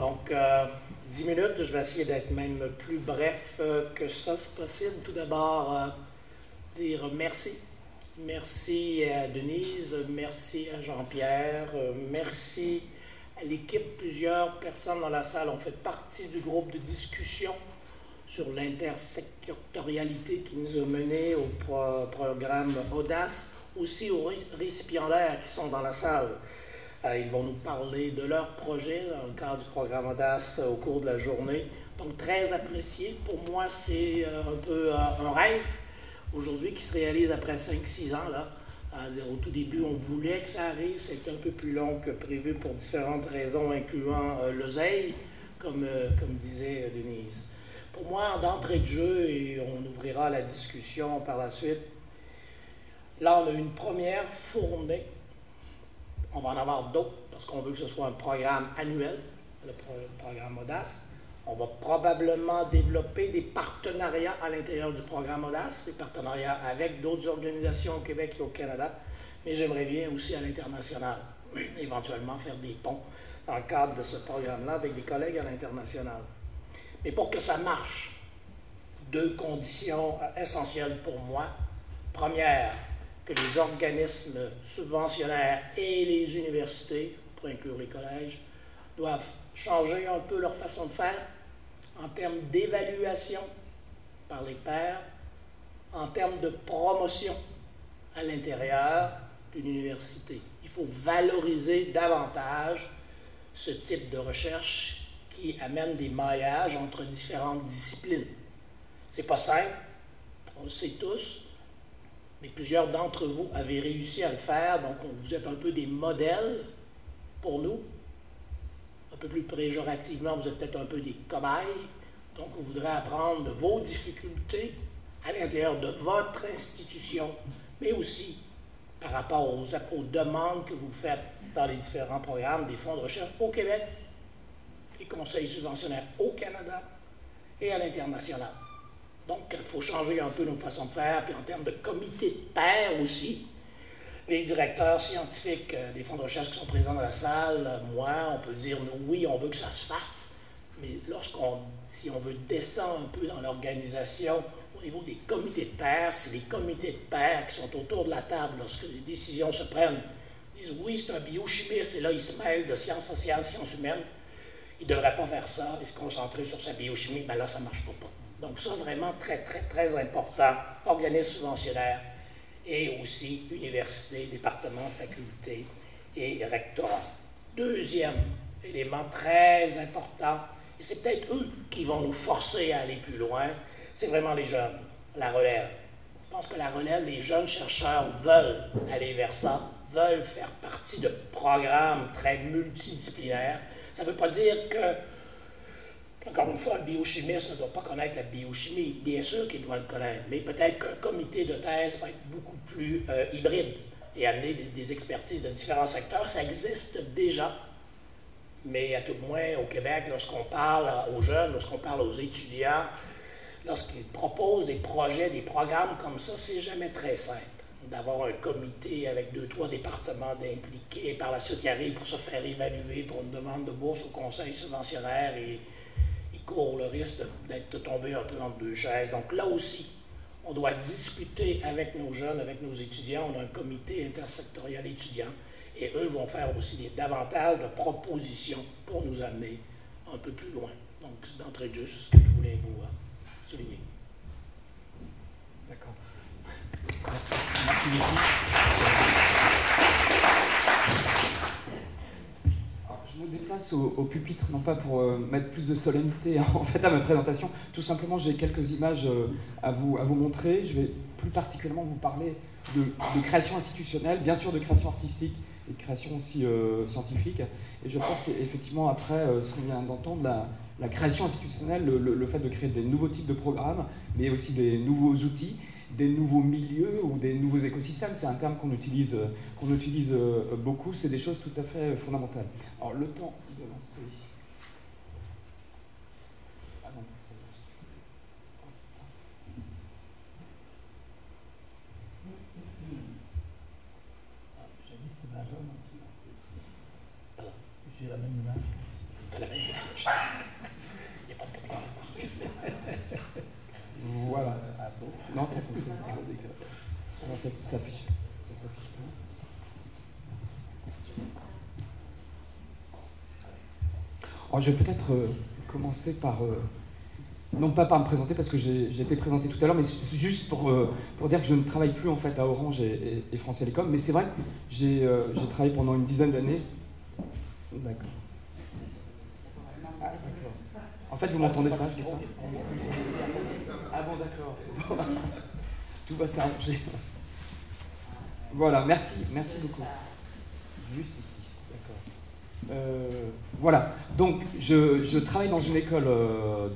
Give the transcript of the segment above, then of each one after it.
Donc, 10 minutes, je vais essayer d'être même plus bref que ça, si possible. Tout d'abord, dire merci. Merci à Denise, merci à Jean-Pierre, merci à l'équipe. Plusieurs personnes dans la salle ont fait partie du groupe de discussion sur l'intersectorialité qui nous a menés au programme Audace, aussi aux récipiendaires qui sont dans la salle. Ils vont nous parler de leur projet dans le cadre du programme Audace au cours de la journée. Donc, très apprécié. Pour moi, c'est un peu un rêve aujourd'hui qui se réalise après 5-6 ans. Là. Au tout début, on voulait que ça arrive. C'était un peu plus long que prévu pour différentes raisons, incluant l'oseille, comme disait Denise. Pour moi, d'entrée de jeu, et on ouvrira la discussion par la suite, là, on a une première fournée. On va en avoir d'autres parce qu'on veut que ce soit un programme annuel, le programme Audace. On va probablement développer des partenariats à l'intérieur du programme Audace, des partenariats avec d'autres organisations au Québec et au Canada, mais j'aimerais bien aussi à l'international, éventuellement faire des ponts dans le cadre de ce programme-là avec des collègues à l'international. Mais pour que ça marche, 2 conditions essentielles pour moi. Première, que les organismes subventionnaires et les universités, pour inclure les collèges, doivent changer un peu leur façon de faire en termes d'évaluation par les pairs, en termes de promotion à l'intérieur d'une université. Il faut valoriser davantage ce type de recherche qui amène des maillages entre différentes disciplines. C'est pas simple, on le sait tous, mais plusieurs d'entre vous avez réussi à le faire, donc vous êtes un peu des modèles pour nous. Un peu plus péjorativement, vous êtes peut-être un peu des cobayes. Donc, on voudrait apprendre de vos difficultés à l'intérieur de votre institution, mais aussi par rapport aux demandes que vous faites dans les différents programmes des fonds de recherche au Québec, les conseils subventionnaires au Canada et à l'international. Donc, il faut changer un peu nos façons de faire, puis en termes de comité de pairs aussi. Les directeurs scientifiques des fonds de recherche qui sont présents dans la salle, moi, on peut dire, nous, oui, on veut que ça se fasse, mais si on veut descendre un peu dans l'organisation, au niveau des comités de pairs, c'est les comités de pairs qui sont autour de la table lorsque les décisions se prennent, disent, oui, c'est un biochimiste, et là, il se mêle de sciences sociales, sciences humaines, il ne devrait pas faire ça et se concentrer sur sa biochimie, mais là, ça ne marche pas. Donc ça, vraiment très, très, très important, organismes subventionnaires et aussi universités, départements, facultés et rectorats. Deuxième élément très important, et c'est peut-être eux qui vont nous forcer à aller plus loin, c'est vraiment les jeunes, la relève. Je pense que la relève, les jeunes chercheurs veulent aller vers ça, veulent faire partie de programmes très multidisciplinaires. Ça ne veut pas dire que encore une fois, un biochimiste ne doit pas connaître la biochimie. Bien sûr qu'il doit le connaître, mais peut-être qu'un comité de thèse va être beaucoup plus hybride et amener des expertises de différents secteurs. Ça existe déjà, mais à tout le moins au Québec, lorsqu'on parle aux jeunes, lorsqu'on parle aux étudiants, lorsqu'ils proposent des projets, des programmes comme ça, c'est jamais très simple d'avoir un comité avec 2-3 départements d'impliqués, par la suite qui arrivent pour se faire évaluer pour une demande de bourse au conseil subventionnaire et court le risque d'être tombé un peu entre 2 chaises. Donc là aussi, on doit discuter avec nos jeunes, avec nos étudiants. On a un comité intersectoriel étudiant et eux vont faire aussi davantage de propositions pour nous amener un peu plus loin. Donc, c'est d'entrée de jeu ce que je voulais vous souligner. D'accord. Merci beaucoup. Je me déplace au pupitre, non pas pour mettre plus de solennité en fait à ma présentation. Tout simplement, j'ai quelques images à vous montrer. Je vais plus particulièrement vous parler de création institutionnelle, bien sûr de création artistique et de création aussi scientifique. Et je pense qu'effectivement, après ce qu'on vient d'entendre, la création institutionnelle, le fait de créer des nouveaux types de programmes, mais aussi des nouveaux outils, des nouveaux milieux ou des nouveaux écosystèmes, c'est un terme qu'on utilise beaucoup, c'est des choses tout à fait fondamentales. Alors le temps de lancer... Ah non, c'est juste... J'ai la même image. À la main. Il n'y a pas de problème. Voilà. Non, ça fonctionne pas. Alors, ça s'affiche. Ça s'affiche pas. Alors, je vais peut-être commencer par... non pas par me présenter, parce que j'ai été présenté tout à l'heure, mais juste pour dire que je ne travaille plus en fait à Orange et France Télécom. Mais c'est vrai que j'ai travaillé pendant une dizaine d'années. D'accord. Ah, d'accord. En fait, vous m'entendez pas, c'est ça? Ah bon, d'accord. Tout va s'arranger. Voilà, merci beaucoup. Juste ici, d'accord. Voilà, donc je travaille dans une école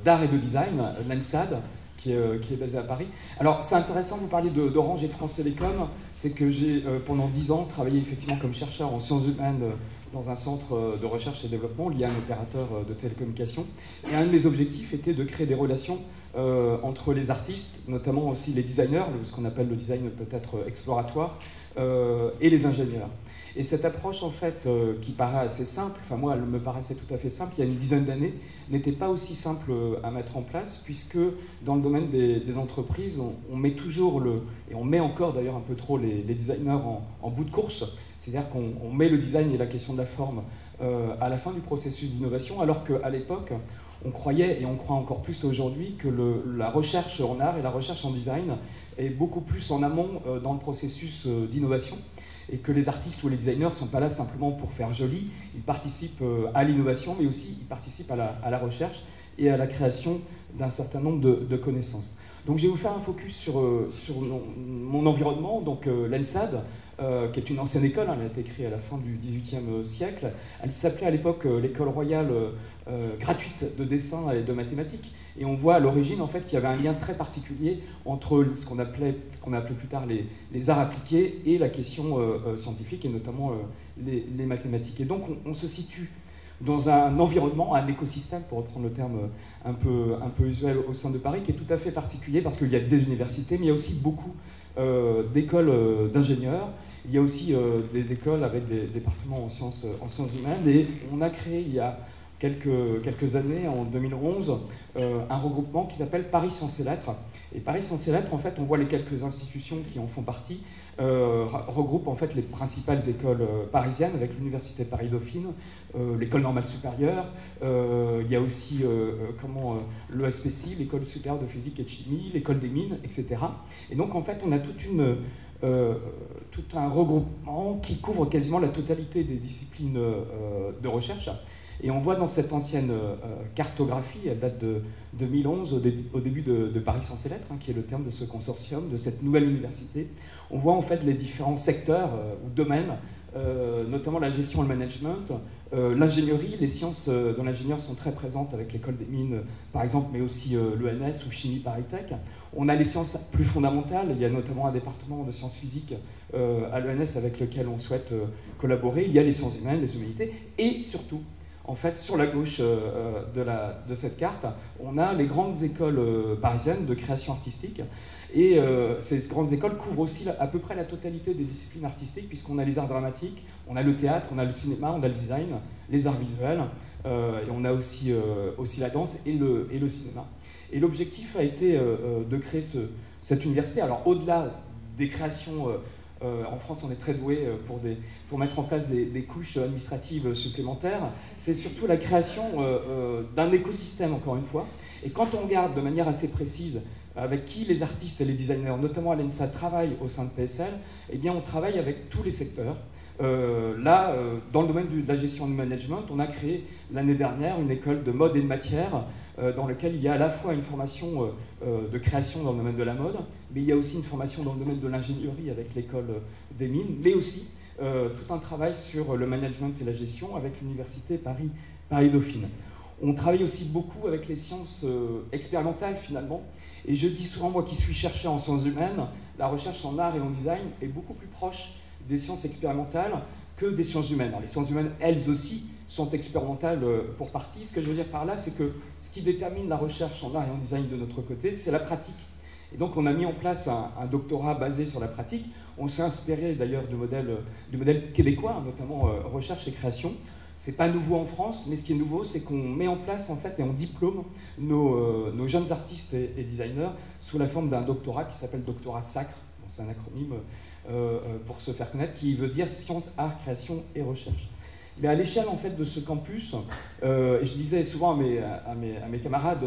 d'art et de design, l'ENSAD, qui est basée à Paris. Alors, c'est intéressant, vous parliez d'Orange et de France Télécom, c'est que j'ai pendant 10 ans travaillé effectivement comme chercheur en sciences humaines dans un centre de recherche et développement lié à un opérateur de télécommunications. Et un de mes objectifs était de créer des relations entre les artistes, notamment aussi les designers, ce qu'on appelle le design peut-être exploratoire, et les ingénieurs. Et cette approche, en fait, qui paraît assez simple, enfin moi, elle me paraissait tout à fait simple, il y a une dizaine d'années, n'était pas aussi simple à mettre en place, puisque dans le domaine des entreprises, on met toujours et on met encore d'ailleurs un peu trop les designers en bout de course, c'est-à-dire qu'on met le design et la question de la forme à la fin du processus d'innovation, alors qu'à l'époque, on croyait, et on croit encore plus aujourd'hui, que la recherche en art et la recherche en design est beaucoup plus en amont dans le processus d'innovation, et que les artistes ou les designers ne sont pas là simplement pour faire joli, ils participent à l'innovation, mais aussi ils participent à la recherche et à la création d'un certain nombre de connaissances. Donc je vais vous faire un focus sur mon environnement, donc l'ENSAD, qui est une ancienne école, elle a été créée à la fin du XVIIIe siècle. Elle s'appelait à l'époque l'école royale gratuite de dessin et de mathématiques. Et on voit à l'origine en fait qu'il y avait un lien très particulier entre ce qu'on appelait plus tard les arts appliqués et la question scientifique, et notamment les mathématiques. Et donc on se situe dans un environnement, un écosystème, pour reprendre le terme un peu usuel au sein de Paris, qui est tout à fait particulier parce qu'il y a des universités, mais il y a aussi beaucoup d'écoles d'ingénieurs. Il y a aussi des écoles avec des départements en sciences humaines. Et on a créé il y a quelques années, en 2011, un regroupement qui s'appelle Paris Sciences et Lettres. Et Paris Sciences et Lettres, en fait, on voit les quelques institutions qui en font partie, regroupent en fait les principales écoles parisiennes, avec l'Université Paris-Dauphine, l'École normale supérieure, il y a aussi l'ESPCI, l'École supérieure de physique et de chimie, l'École des mines, etc. Et donc, en fait, on a tout un regroupement qui couvre quasiment la totalité des disciplines de recherche. Et on voit dans cette ancienne cartographie, elle date de 2011, au début de Paris Sciences et Lettres, qui est le terme de ce consortium, de cette nouvelle université, on voit en fait les différents secteurs ou domaines, notamment la gestion et le management, l'ingénierie, les sciences dans l'ingénieur sont très présentes avec l'école des mines, par exemple, mais aussi l'ENS ou Chimie Paris-Tech. On a les sciences plus fondamentales, il y a notamment un département de sciences physiques à l'ENS avec lequel on souhaite collaborer, il y a les sciences humaines, les humanités, et surtout, en fait, sur la gauche de cette carte, on a les grandes écoles parisiennes de création artistique. Et ces grandes écoles couvrent aussi à peu près la totalité des disciplines artistiques, puisqu'on a les arts dramatiques, on a le théâtre, on a le cinéma, on a le design, les arts visuels, et on a aussi la danse et le cinéma. Et l'objectif a été de créer cette université. Alors, au-delà des créations... en France, on est très doué pour mettre en place des couches administratives supplémentaires. C'est surtout la création d'un écosystème, encore une fois. Et quand on regarde de manière assez précise avec qui les artistes et les designers, notamment à l'ENSA, travaillent au sein de PSL, eh bien, on travaille avec tous les secteurs. Dans le domaine de la gestion du management, on a créé l'année dernière une école de mode et de matière dans laquelle il y a à la fois une formation de création dans le domaine de la mode, mais il y a aussi une formation dans le domaine de l'ingénierie avec l'école des mines, mais aussi tout un travail sur le management et la gestion avec l'université Paris-Dauphine. On travaille aussi beaucoup avec les sciences expérimentales finalement, et je dis souvent, moi qui suis chercheur en sciences humaines, la recherche en art et en design est beaucoup plus proche des sciences expérimentales que des sciences humaines. Alors, les sciences humaines, elles aussi, sont expérimentales pour partie. Ce que je veux dire par là, c'est que ce qui détermine la recherche en art et en design de notre côté, c'est la pratique. Et donc, on a mis en place un doctorat basé sur la pratique. On s'est inspiré d'ailleurs du modèle québécois, notamment recherche et création. C'est pas nouveau en France, mais ce qui est nouveau, c'est qu'on met en place en fait et on diplôme nos jeunes artistes et designers sous la forme d'un doctorat qui s'appelle doctorat SACRE. Bon, c'est un acronyme pour se faire connaître, qui veut dire sciences, art, création et recherche. Mais à l'échelle en fait de ce campus, je disais souvent à mes camarades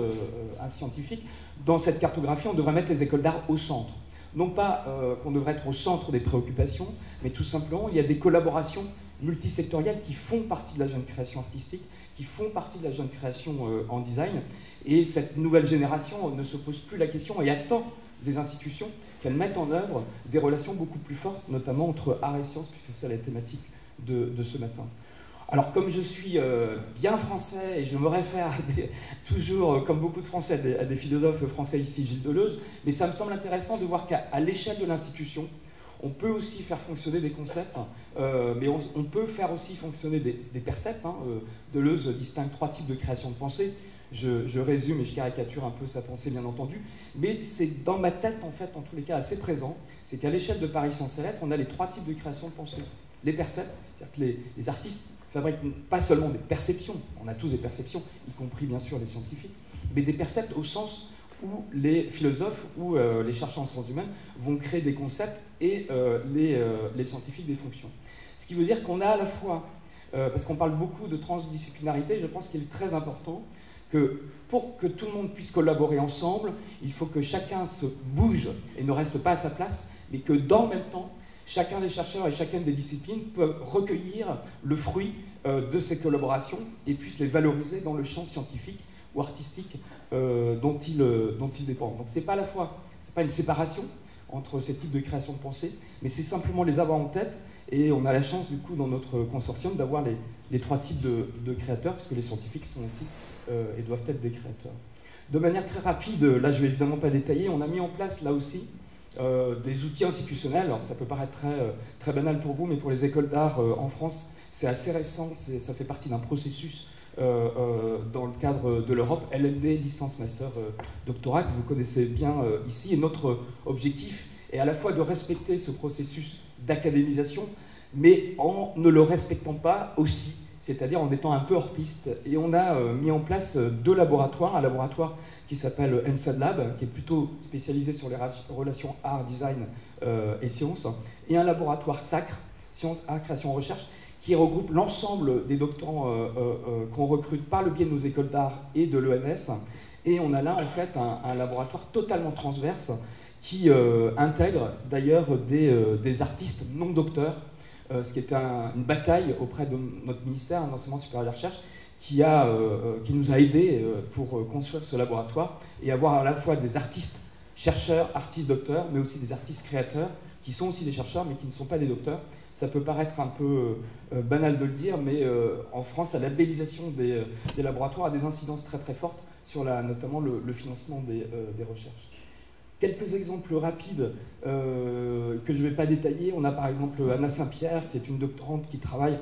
scientifiques, dans cette cartographie, on devrait mettre les écoles d'art au centre. Non pas qu'on devrait être au centre des préoccupations, mais tout simplement, il y a des collaborations multisectorielles qui font partie de la jeune création artistique, qui font partie de la jeune création en design. Et cette nouvelle génération ne se pose plus la question et attend des institutions qu'elles mettent en œuvre des relations beaucoup plus fortes, notamment entre art et sciences, puisque c'est la thématique de ce matin. Alors, comme je suis bien français et je me réfère toujours, comme beaucoup de Français, à des philosophes français ici, Gilles Deleuze, mais ça me semble intéressant de voir qu'à l'échelle de l'institution, on peut aussi faire fonctionner des concepts, mais on peut faire aussi fonctionner des percepts. Deleuze distingue 3 types de création de pensée. Je résume et je caricature un peu sa pensée, bien entendu, mais c'est dans ma tête, en fait, en tous les cas, assez présent. C'est qu'à l'échelle de Paris Sciences et Lettres, on a les 3 types de création de pensée. Les percepts, c'est-à-dire que les artistes fabriquent pas seulement des perceptions, on a tous des perceptions, y compris bien sûr les scientifiques, mais des percepts au sens où les philosophes ou les chercheurs en sciences humaines vont créer des concepts et les scientifiques des fonctions. Ce qui veut dire qu'on a à la fois, parce qu'on parle beaucoup de transdisciplinarité, je pense qu'il est très important que pour que tout le monde puisse collaborer ensemble, il faut que chacun se bouge et ne reste pas à sa place, mais que dans le même temps, chacun des chercheurs et chacune des disciplines peuvent recueillir le fruit de ces collaborations et puissent les valoriser dans le champ scientifique ou artistique dont ils dépendent. Donc c'est pas à la fois, c'est pas une séparation entre ces types de création de pensée, mais c'est simplement les avoir en tête, et on a la chance du coup dans notre consortium d'avoir les 3 types de créateurs, puisque les scientifiques sont aussi et doivent être des créateurs. De manière très rapide, là je vais évidemment pas détailler, on a mis en place là aussi des outils institutionnels. Alors ça peut paraître très banal pour vous, mais pour les écoles d'art en France, c'est assez récent, ça fait partie d'un processus dans le cadre de l'Europe, LMD, licence, master, doctorat, que vous connaissez bien ici. Et notre objectif est à la fois de respecter ce processus d'académisation, mais en ne le respectant pas aussi, c'est-à-dire en étant un peu hors piste. Et on a mis en place 2 laboratoires, un laboratoire qui s'appelle ENSAD Lab, qui est plutôt spécialisé sur les relations art, design et sciences, et un laboratoire SACRE, sciences, art, création, recherche, qui regroupe l'ensemble des doctorants qu'on recrute par le biais de nos écoles d'art et de l'ENS. Et on a là en fait un laboratoire totalement transverse qui intègre d'ailleurs des artistes non docteurs, ce qui est une bataille auprès de notre ministère d'enseignement supérieur et de recherche, qui nous a aidés pour construire ce laboratoire et avoir à la fois des artistes chercheurs, artistes docteurs, mais aussi des artistes créateurs, qui sont aussi des chercheurs, mais qui ne sont pas des docteurs. Ça peut paraître un peu banal de le dire, mais en France, la labellisation des laboratoires a des incidences très très fortes sur notamment le financement des recherches. Quelques exemples rapides que je ne vais pas détailler. On a par exemple Anna Saint-Pierre, qui est une doctorante qui travaille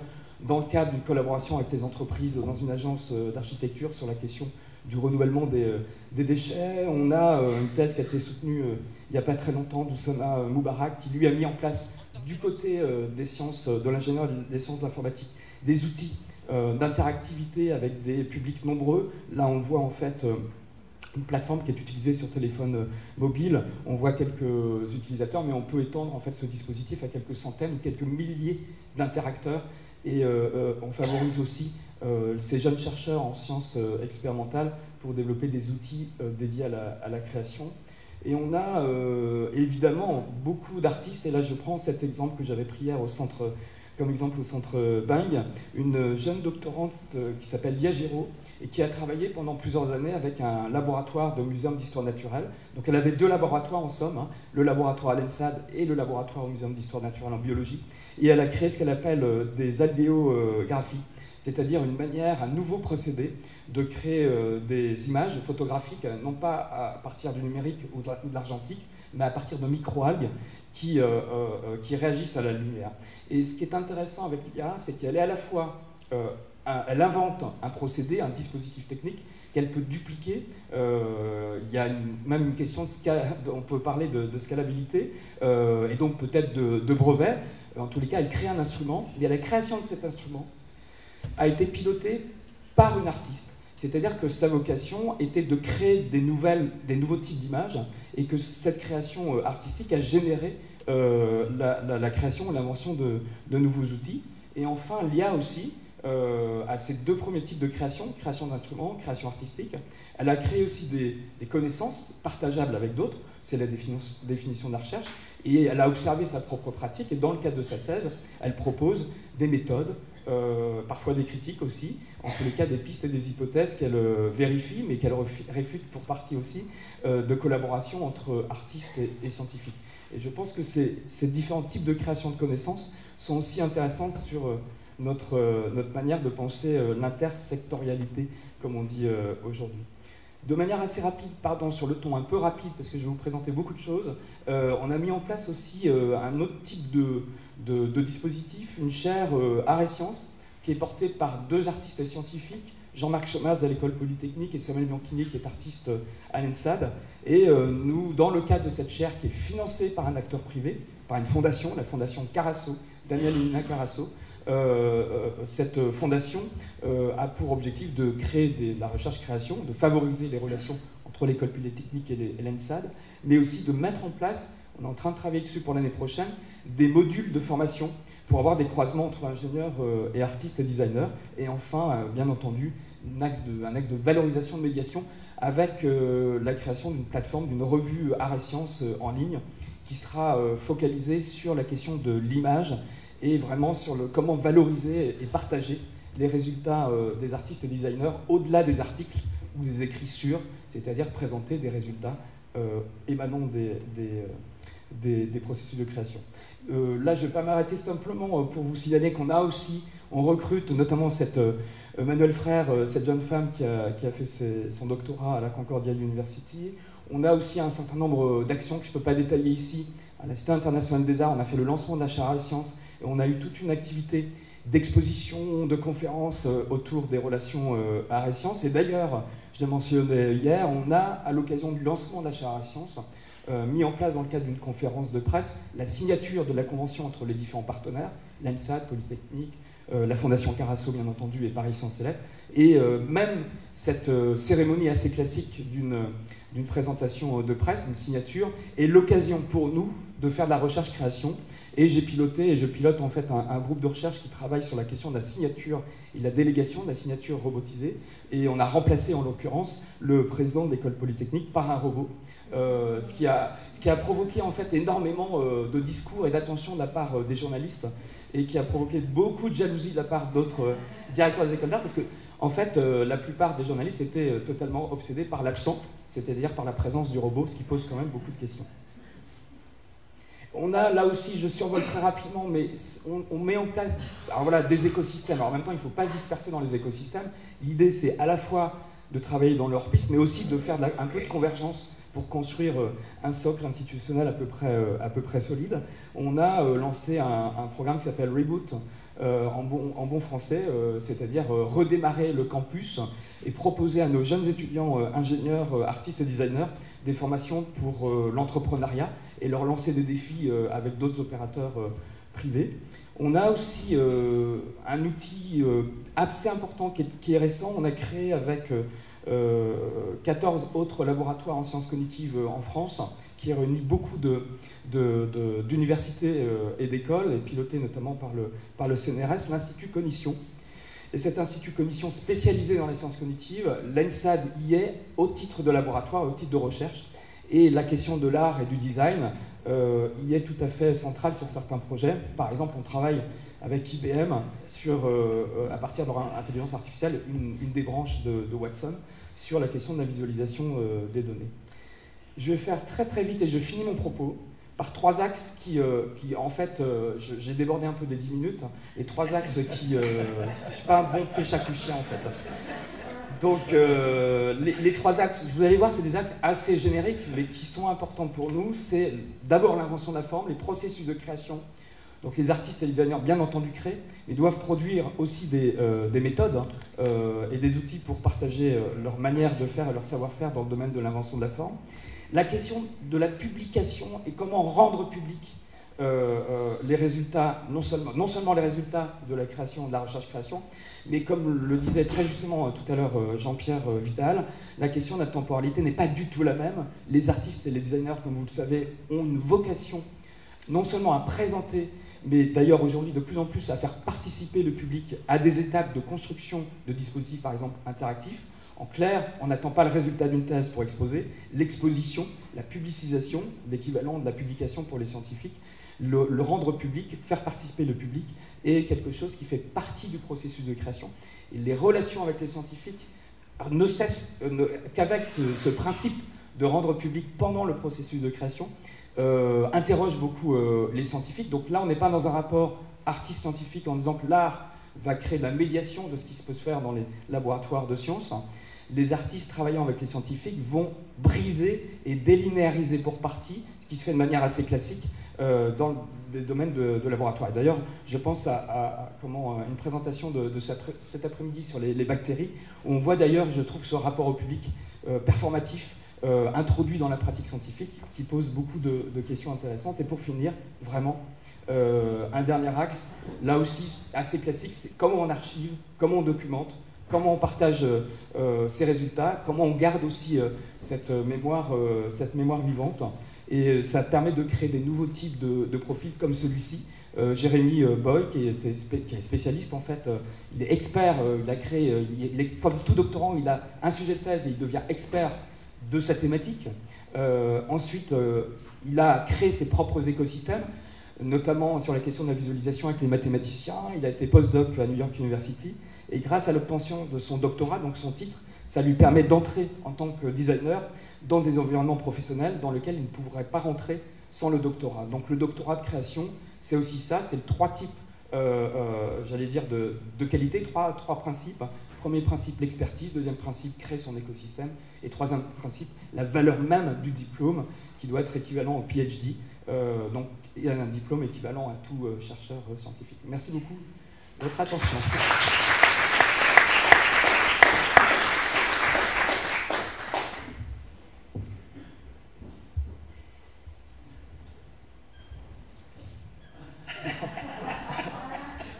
dans le cadre d'une collaboration avec les entreprises dans une agence d'architecture sur la question du renouvellement des déchets. On a une thèse qui a été soutenue il n'y a pas très longtemps d'Oussama Moubarak, qui lui a mis en place du côté des sciences, de l'ingénieur des sciences de l'informatique, des outils d'interactivité avec des publics nombreux. Là, on voit en fait une plateforme qui est utilisée sur téléphone mobile. On voit quelques utilisateurs, mais on peut étendre en fait ce dispositif à quelques centaines ou quelques milliers d'interacteurs. Et on favorise aussi ces jeunes chercheurs en sciences expérimentales pour développer des outils dédiés à la création. Et on a évidemment beaucoup d'artistes, et là je prends cet exemple que j'avais pris hier comme exemple au centre Bing, une jeune doctorante qui s'appelle Lia Giraud, et qui a travaillé pendant plusieurs années avec un laboratoire de muséum d'histoire naturelle. Donc elle avait 2 laboratoires en somme, le laboratoire à l'ENSAD et le laboratoire au muséum d'histoire naturelle en biologie, et elle a créé ce qu'elle appelle des albéographies, c'est-à-dire une manière, un nouveau procédé de créer des images photographiques, non pas à partir du numérique ou de l'argentique, mais à partir de microalgues qui réagissent à la lumière. Et ce qui est intéressant avec l'IA, c'est qu'elle est à la fois, elle invente un procédé, un dispositif technique qu'elle peut dupliquer. Il y a même une question on peut parler de scalabilité, et donc peut-être de brevet. En tous les cas, elle crée un instrument, mais à la création de cet instrument, a été piloté par une artiste. C'est-à-dire que sa vocation était de créer des nouveaux types d'images et que cette création artistique a généré la création et l'invention de nouveaux outils. Et enfin, l'IA aussi, à ces deux premiers types de création d'instruments, création artistique, elle a créé aussi des connaissances partageables avec d'autres, c'est la définition de la recherche, et elle a observé sa propre pratique, et dans le cadre de sa thèse, elle propose des méthodes, parfois des critiques aussi, en tous les cas des pistes et des hypothèses qu'elle vérifie, mais qu'elle réfute pour partie aussi, de collaboration entre artistes et scientifiques. Et je pense que ces différents types de création de connaissances sont aussi intéressantes sur notre manière de penser l'intersectorialité, comme on dit aujourd'hui. De manière assez rapide, pardon, sur le ton un peu rapide, parce que je vais vous présenter beaucoup de choses, on a mis en place aussi un autre type de dispositif, une chaire Arts et Sciences, qui est portée par deux artistes et scientifiques, Jean-Marc Chomaz à l'École Polytechnique et Samuel Bianchini, qui est artiste à l'ENSAD. Et nous, dans le cadre de cette chaire qui est financée par un acteur privé, par une fondation, la fondation Carasso, Daniel et Nina Carasso, cette fondation a pour objectif de créer de la recherche-création, de favoriser les relations entre l'École Polytechnique et l'ENSAD, mais aussi de mettre en place, on est en train de travailler dessus pour l'année prochaine, des modules de formation pour avoir des croisements entre ingénieurs et artistes et designers. Et enfin, bien entendu, un axe de valorisation de médiation avec la création d'une plateforme, d'une revue Arts et Sciences en ligne qui sera focalisée sur la question de l'image et vraiment sur comment valoriser et partager les résultats des artistes et designers au-delà des articles ou des écrits sûrs, c'est-à-dire présenter des résultats émanant des processus de création. Là, je ne vais pas m'arrêter, simplement pour vous signaler qu'on recrute notamment cette Manuelle Frère, cette jeune femme qui a fait son doctorat à la Concordia University. On a aussi un certain nombre d'actions que je ne peux pas détailler ici. À la Cité internationale des arts, on a fait le lancement de la chaire Arts et Sciences, et on a eu toute une activité d'exposition, de conférences autour des relations Arts et Sciences. Et d'ailleurs, je l'ai mentionné hier, on a, à l'occasion du lancement de la chaire Arts et Sciences, mis en place dans le cadre d'une conférence de presse la signature de la convention entre les différents partenaires, l'ENSAD, Polytechnique, la Fondation Carasso bien entendu et Paris Sciences et Lettres, et même cette cérémonie assez classique d'une présentation de presse, d'une signature, est l'occasion pour nous de faire de la recherche-création. Et j'ai piloté et je pilote en fait un groupe de recherche qui travaille sur la question de la signature et de la délégation de la signature robotisée. Et on a remplacé en l'occurrence le président de l'École Polytechnique par un robot. Ce qui a provoqué en fait énormément de discours et d'attention de la part des journalistes et qui a provoqué beaucoup de jalousie de la part d'autres directeurs des écoles d'art parce que en fait la plupart des journalistes étaient totalement obsédés par l'absent, c'est-à-dire par la présence du robot, ce qui pose quand même beaucoup de questions. On a là aussi, je survole très rapidement, mais on met en place des écosystèmes. Alors en même temps, il ne faut pas se disperser dans les écosystèmes. L'idée, c'est à la fois de travailler dans leur piste, mais aussi de faire un peu de convergence pour construire un socle institutionnel à peu près solide. On a lancé un programme qui s'appelle Reboot, en bon français, c'est-à-dire redémarrer le campus et proposer à nos jeunes étudiants ingénieurs, artistes et designers des formations pour l'entrepreneuriat et leur lancer des défis avec d'autres opérateurs privés. On a aussi un outil assez important qui est récent. On a créé avec 14 autres laboratoires en sciences cognitives en France, qui réunit beaucoup d'universités et d'écoles, et piloté notamment par le CNRS, l'Institut Cognition. Et cet Institut Cognition spécialisé dans les sciences cognitives, l'ENSAD y est au titre de laboratoire, au titre de recherche, et la question de l'art et du design y est tout à fait centrale sur certains projets. Par exemple, on travaille avec IBM à partir de leur intelligence artificielle, une des branches de Watson, sur la question de la visualisation des données. Je vais faire très très vite et je finis mon propos par trois axes qui en fait, j'ai débordé un peu des 10 minutes, les trois axes qui, je ne suis pas un bon péchacuchien en fait. Donc les trois axes, vous allez voir, c'est des axes assez génériques, mais qui sont importants pour nous. C'est d'abord l'invention de la forme, les processus de création. Donc les artistes et les designers, bien entendu, créent, mais doivent produire aussi des méthodes et des outils pour partager leur manière de faire et leur savoir-faire dans le domaine de l'invention de la forme. La question de la publication et comment rendre public les résultats, non seulement les résultats de la création, de la recherche-création, mais comme le disait très justement tout à l'heure Jean-Pierre Vidal, la question de la temporalité n'est pas du tout la même. Les artistes et les designers, comme vous le savez, ont une vocation non seulement à présenter, mais d'ailleurs aujourd'hui de plus en plus à faire participer le public à des étapes de construction de dispositifs, par exemple interactifs. En clair, on n'attend pas le résultat d'une thèse pour exposer. L'exposition, la publicisation, l'équivalent de la publication pour les scientifiques, le rendre public, faire participer le public, est quelque chose qui fait partie du processus de création. Et les relations avec les scientifiques ne cessent qu'avec ce principe de rendre public pendant le processus de création, interroge beaucoup les scientifiques. Donc là, on n'est pas dans un rapport artiste-scientifique en disant que l'art va créer de la médiation de ce qui se peut se faire dans les laboratoires de sciences. Les artistes travaillant avec les scientifiques vont briser et délinéariser pour partie, ce qui se fait de manière assez classique dans le domaine de laboratoire. D'ailleurs, je pense à une présentation de cet après-midi sur les bactéries, où on voit d'ailleurs, je trouve, ce rapport au public performatif introduit dans la pratique scientifique, qui pose beaucoup de questions intéressantes. Et pour finir, vraiment, un dernier axe, là aussi assez classique, c'est comment on archive, comment on documente, comment on partage ces résultats, comment on garde aussi cette mémoire vivante. Et ça permet de créer des nouveaux types de profils comme celui-ci. Jérémy Boy, qui est spécialiste en fait, il est expert, il a créé, comme tout doctorant, il a un sujet de thèse et il devient expert de sa thématique. Ensuite, il a créé ses propres écosystèmes, notamment sur la question de la visualisation avec les mathématiciens. Il a été postdoc à New York University. Et grâce à l'obtention de son doctorat, donc son titre, ça lui permet d'entrer en tant que designer dans des environnements professionnels dans lesquels il ne pourrait pas rentrer sans le doctorat. Donc le doctorat de création, c'est aussi ça, c'est trois types, j'allais dire, de qualité, trois principes. Premier principe, l'expertise. Deuxième principe, créer son écosystème. Et troisième principe, la valeur même du diplôme, qui doit être équivalent au PhD. Donc il y a un diplôme équivalent à tout chercheur scientifique. Merci beaucoup de votre attention.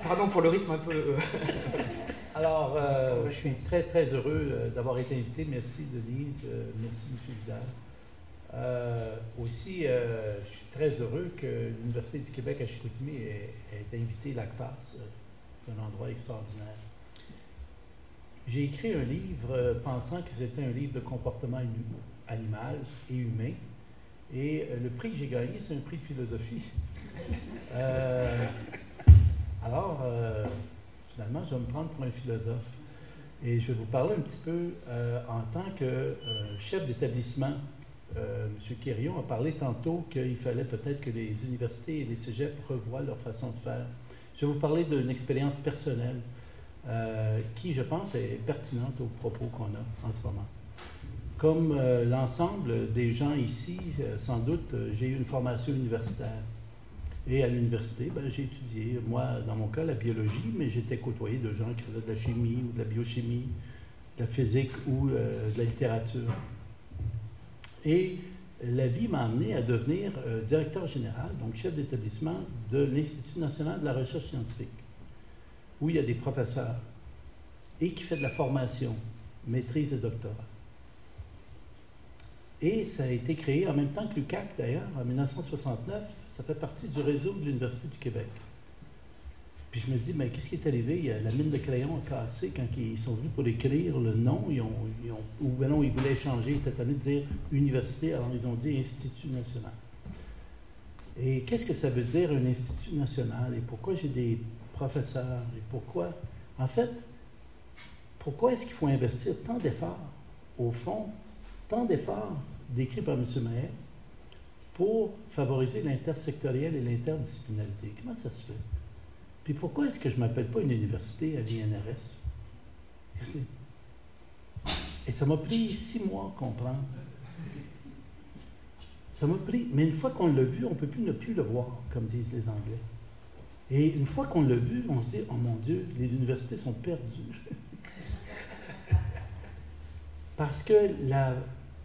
Pardon pour le rythme un peu... Alors, je suis très, très heureux d'avoir été invité. Merci, Denise. Merci, M. Vidal. Aussi, je suis très heureux que l'Université du Québec à Chicoutimi ait invité l'ACFAS. C'est un endroit extraordinaire. J'ai écrit un livre pensant que c'était un livre de comportement animal et humain. Et le prix que j'ai gagné, c'est un prix de philosophie. Finalement, je vais me prendre pour un philosophe. Et je vais vous parler un petit peu en tant que chef d'établissement. M. Quirion a parlé tantôt qu'il fallait peut-être que les universités et les cégeps revoient leur façon de faire. Je vais vous parler d'une expérience personnelle qui, je pense, est pertinente aux propos qu'on a en ce moment. Comme l'ensemble des gens ici, sans doute, j'ai eu une formation universitaire. Et à l'université, j'ai étudié, moi, dans mon cas, la biologie, mais j'étais côtoyé de gens qui faisaient de la chimie ou de la biochimie, de la physique ou de la littérature. Et la vie m'a amené à devenir directeur général, donc chef d'établissement de l'Institut national de la recherche scientifique, où il y a des professeurs et qui fait de la formation, maîtrise et doctorat. Et ça a été créé en même temps que l'UQAC, d'ailleurs, en 1969. Ça fait partie du réseau de l'Université du Québec. Puis je me dis, mais qu'est-ce qui est arrivé? La mine de crayon a cassé quand ils sont venus pour écrire le nom. Ils voulaient changer, ils étaient allés dire université, alors ils ont dit Institut national. Et qu'est-ce que ça veut dire un Institut national? Et pourquoi j'ai des professeurs? Et pourquoi? En fait, pourquoi est-ce qu'il faut investir tant d'efforts, au fond, tant d'efforts décrits par M. Mahet, pour favoriser l'intersectoriel et l'interdisciplinarité? Comment ça se fait? Puis pourquoi est-ce que je ne m'appelle pas une université à l'INRS? Et ça m'a pris 6 mois à comprendre. Ça m'a pris, mais une fois qu'on l'a vu, on ne peut plus ne plus le voir, comme disent les Anglais. Et une fois qu'on l'a vu, on se dit, oh mon Dieu, les universités sont perdues. Parce que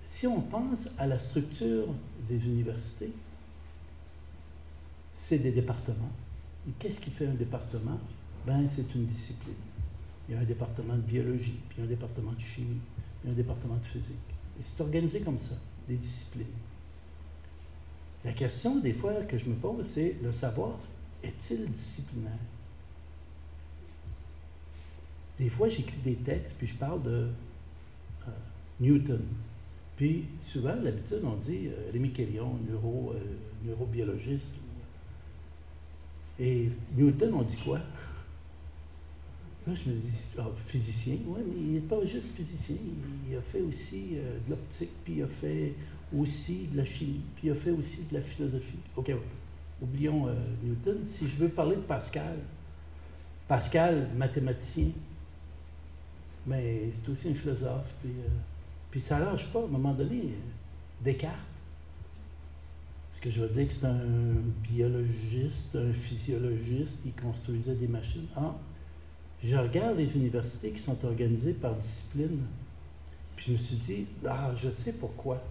si on pense à la structure des universités, c'est des départements. Et qu'est-ce qui fait un département? Ben, c'est une discipline. Il y a un département de biologie, puis un département de chimie, puis un département de physique. Et c'est organisé comme ça, des disciplines. La question, des fois, que je me pose, c'est le savoir est-il disciplinaire? Des fois, j'écris des textes, puis je parle de Newton. Puis, souvent, d'habitude, on dit Rémi Quirion, neurobiologiste. Et Newton, on dit quoi? Là, je me dis, physicien, oui, mais il n'est pas juste physicien. Il a fait aussi de l'optique, puis il a fait aussi de la chimie, puis il a fait aussi de la philosophie. OK, oublions Newton. Si je veux parler de Pascal, mathématicien, mais c'est aussi un philosophe, puis ça ne lâche pas, à un moment donné, Descartes. Est-ce que je veux dire que c'est un biologiste, un physiologiste, il construisait des machines? Ah, je regarde les universités qui sont organisées par discipline, puis je me suis dit, je sais pourquoi.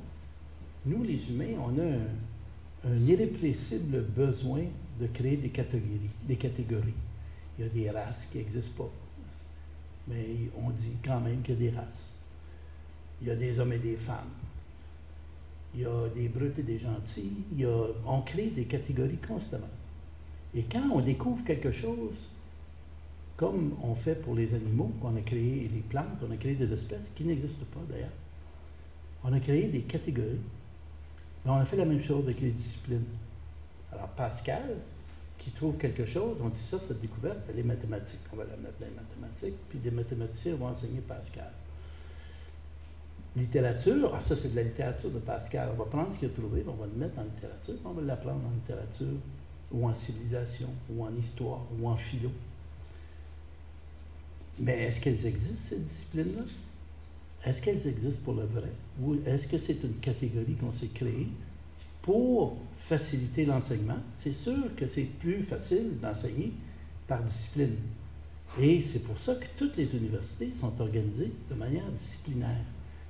Nous, les humains, on a un irrépressible besoin de créer des catégories. Il y a des races qui n'existent pas, mais on dit quand même qu'il y a des races. Il y a des hommes et des femmes. Il y a des brutes et des gentils. On crée des catégories constamment. Et quand on découvre quelque chose, comme on fait pour les animaux, on a créé les plantes, on a créé des espèces qui n'existent pas d'ailleurs. On a créé des catégories. Mais on a fait la même chose avec les disciplines. Alors Pascal, qui trouve quelque chose, on dit ça, cette découverte, elle est mathématique. On va la mettre dans les mathématiques, puis des mathématiciens vont enseigner Pascal. Littérature, ça c'est de la littérature de Pascal. On va prendre ce qu'il a trouvé, on va le mettre en littérature, on va l'apprendre en littérature, ou en civilisation, ou en histoire, ou en philo. Mais est-ce qu'elles existent, ces disciplines-là? Est-ce qu'elles existent pour le vrai? Ou est-ce que c'est une catégorie qu'on s'est créée pour faciliter l'enseignement? C'est sûr que c'est plus facile d'enseigner par discipline. Et c'est pour ça que toutes les universités sont organisées de manière disciplinaire.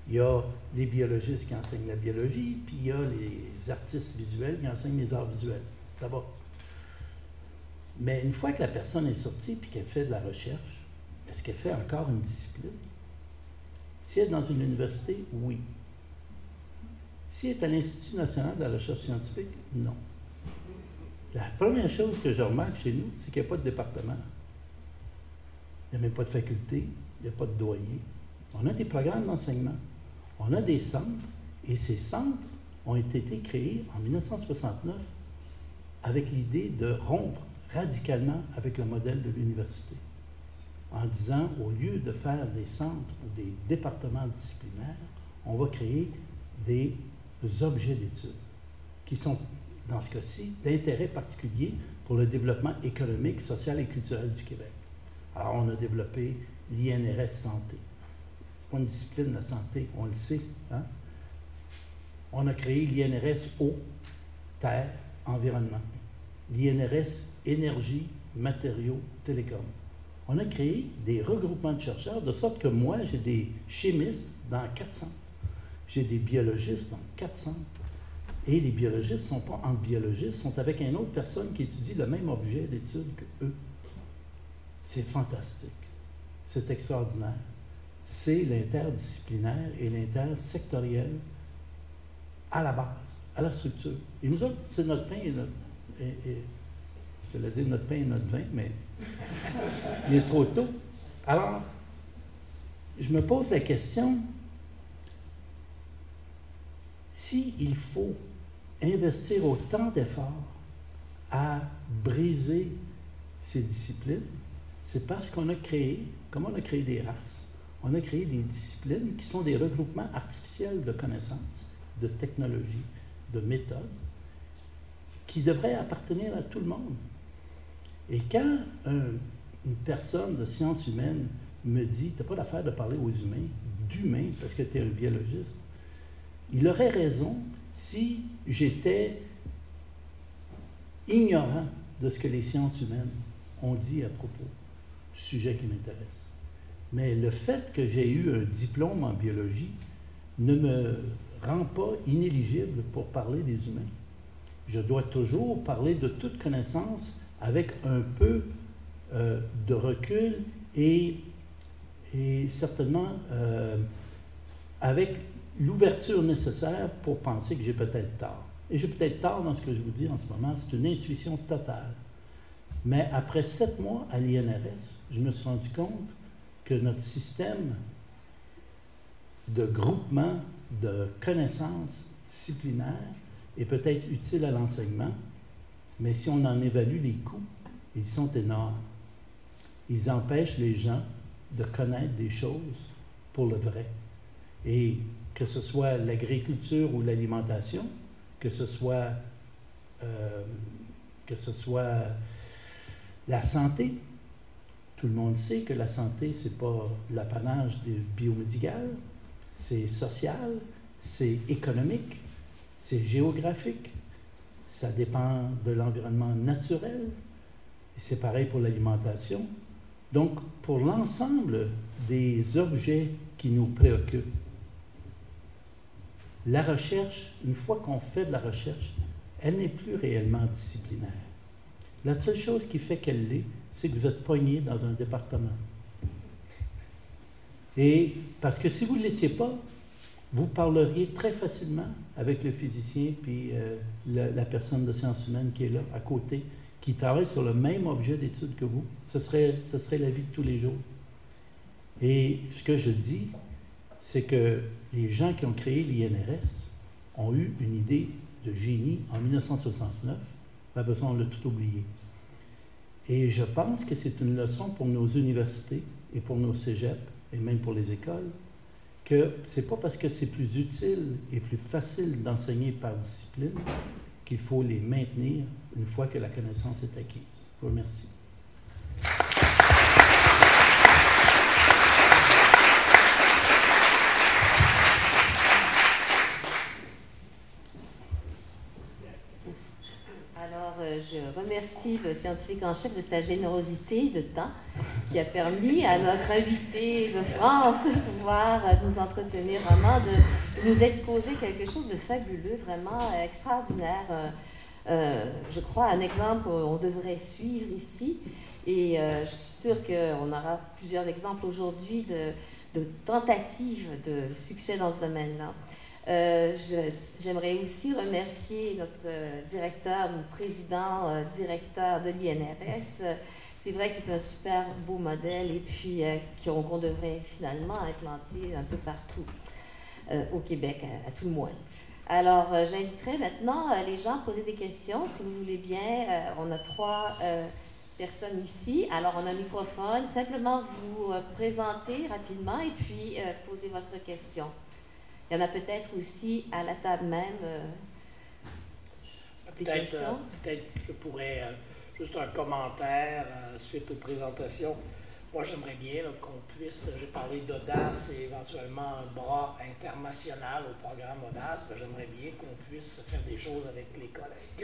Il y a des biologistes qui enseignent la biologie, puis il y a les artistes visuels qui enseignent les arts visuels. D'abord. Mais une fois que la personne est sortie et qu'elle fait de la recherche, est-ce qu'elle fait encore une discipline? Si elle est dans une université, oui. Si elle est à l'Institut national de la recherche scientifique, non. La première chose que je remarque chez nous, c'est qu'il n'y a pas de département. Il n'y a même pas de faculté, il n'y a pas de doyen. On a des programmes d'enseignement. On a des centres, et ces centres ont été créés en 1969 avec l'idée de rompre radicalement avec le modèle de l'université, en disant, au lieu de faire des centres ou des départements disciplinaires, on va créer des objets d'études qui sont, dans ce cas-ci, d'intérêt particulier pour le développement économique, social et culturel du Québec. Alors, on a développé l'INRS Santé. Ce n'est pas une discipline, la santé, on le sait. Hein? On a créé l'INRS Eau, Terre, Environnement. L'INRS Énergie, Matériaux, Télécom. On a créé des regroupements de chercheurs, de sorte que moi, j'ai des chimistes dans 400. J'ai des biologistes dans 400. Et les biologistes ne sont pas entre biologistes, sont avec une autre personne qui étudie le même objet d'étude qu'eux. C'est fantastique. C'est extraordinaire. C'est l'interdisciplinaire et l'intersectoriel à la base, à la structure. Et nous autres, c'est notre pain et notre... je vais dire notre pain et notre vin, mais il est trop tôt. Alors, je me pose la question, s'il faut investir autant d'efforts à briser ces disciplines, c'est parce qu'on a créé, comme on a créé des races, on a créé des disciplines qui sont des regroupements artificiels de connaissances, de technologies, de méthodes, qui devraient appartenir à tout le monde. Et quand une personne de sciences humaines me dit « tu n'as pas l'affaire de parler aux humains, d'humains, parce que tu es un biologiste », il aurait raison si j'étais ignorant de ce que les sciences humaines ont dit à propos du sujet qui m'intéresse. Mais le fait que j'ai eu un diplôme en biologie ne me rend pas inéligible pour parler des humains. je dois toujours parler de toute connaissance avec un peu de recul et certainement avec l'ouverture nécessaire pour penser que j'ai peut-être tort. Et j'ai peut-être tort dans ce que je vous dis en ce moment, c'est une intuition totale. Mais après 7 mois à l'INRS, je me suis rendu compte que notre système de groupement de connaissances disciplinaires est peut-être utile à l'enseignement, mais si on en évalue les coûts, ils sont énormes. Ils empêchent les gens de connaître des choses pour le vrai. Et que ce soit l'agriculture ou l'alimentation, que ce soit la santé, tout le monde sait que la santé, ce n'est pas l'apanage du biomédical, c'est social, c'est économique, c'est géographique, ça dépend de l'environnement naturel, et c'est pareil pour l'alimentation. Donc, pour l'ensemble des objets qui nous préoccupent, la recherche, une fois qu'on fait de la recherche, elle n'est plus réellement disciplinaire. La seule chose qui fait qu'elle l'est, c'est que vous êtes pogné dans un département. Et parce que si vous ne l'étiez pas, vous parleriez très facilement avec le physicien puis la personne de sciences humaines qui est là, à côté, qui travaille sur le même objet d'étude que vous. Ce serait la vie de tous les jours. Et ce que je dis, c'est que les gens qui ont créé l'INRS ont eu une idée de génie en 1969. Pas besoin de tout oublier. Et je pense que c'est une leçon pour nos universités et pour nos cégeps, et même pour les écoles, que ce n'est pas parce que c'est plus utile et plus facile d'enseigner par discipline qu'il faut les maintenir une fois que la connaissance est acquise. Je vous remercie. Je remercie le scientifique en chef de sa générosité de temps qui a permis à notre invité de France de pouvoir nous entretenir vraiment, de nous exposer quelque chose de fabuleux, vraiment extraordinaire. Je crois un exemple qu'on devrait suivre ici et je suis sûre qu'on aura plusieurs exemples aujourd'hui de tentatives de succès dans ce domaine-là. J'aimerais aussi remercier notre directeur ou président, directeur de l'INRS. C'est vrai que c'est un super beau modèle et puis qu'on devrait finalement implanter un peu partout au Québec, à tout le moins. Alors, j'inviterai maintenant les gens à poser des questions, si vous voulez bien. On a 3 personnes ici. Alors, on a un microphone. Simplement vous présenter rapidement et puis poser votre question. Il y en a peut-être aussi à la table même des questions. Peut-être que je pourrais, juste un commentaire suite aux présentations. Moi, j'aimerais bien qu'on puisse, j'ai parlé d'Audace et éventuellement un bras international au programme Audace, j'aimerais bien qu'on puisse faire des choses avec les collègues.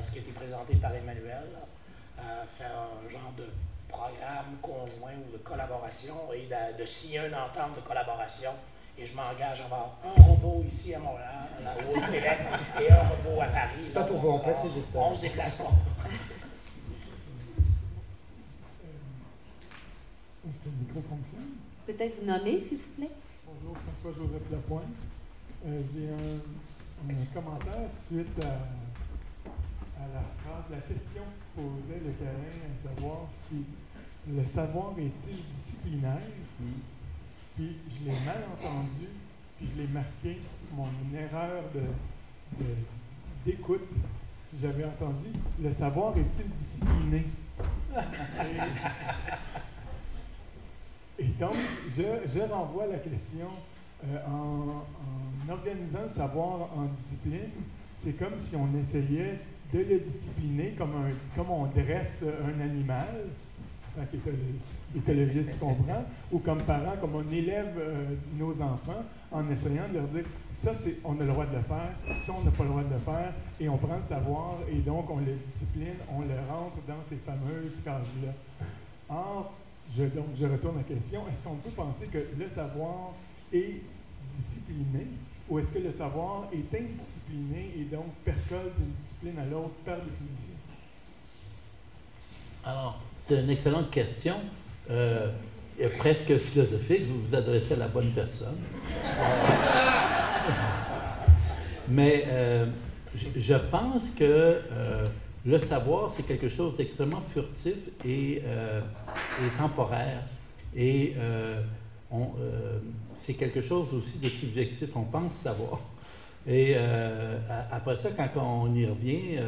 Ce qui a été présenté par Emmanuel, faire un genre de programme conjoint ou de collaboration et de signer une entente de collaboration. Et je m'engage à avoir un robot ici à Montréal, au Québec, et un robot à Paris. Pas pour vous remplacer, j'espère. On se déplace pas. Est-ce que le micro fonctionne? Peut-être vous nommer, s'il vous plaît. Bonjour, François-Joseph Lapointe. J'ai un commentaire suite à la phrase, la question que se posait le Carin, à savoir si le savoir est-il disciplinaire? Puis je l'ai mal entendu, puis je l'ai marqué, mon erreur d'écoute. J'avais entendu, le savoir est-il discipliné? Et donc, je renvoie la question, en organisant le savoir en discipline, c'est comme si on essayait de le discipliner comme on dresse un animal, écologiste comprend, ou comme parent, comme on élève nos enfants en essayant de leur dire ça, on a le droit de le faire, ça, on n'a pas le droit de le faire, et on prend le savoir et donc on le discipline, on le rentre dans ces fameuses cases-là. Or, donc, je retourne à la question, est-ce qu'on peut penser que le savoir est discipliné ou est-ce que le savoir est indiscipliné et donc percole d'une discipline à l'autre par définition? Alors, c'est une excellente question, presque philosophique. Vous vous adressez à la bonne personne. Mais je pense que le savoir, c'est quelque chose d'extrêmement furtif et temporaire. Et c'est quelque chose aussi de subjectif. On pense savoir. Et après ça, quand on y revient,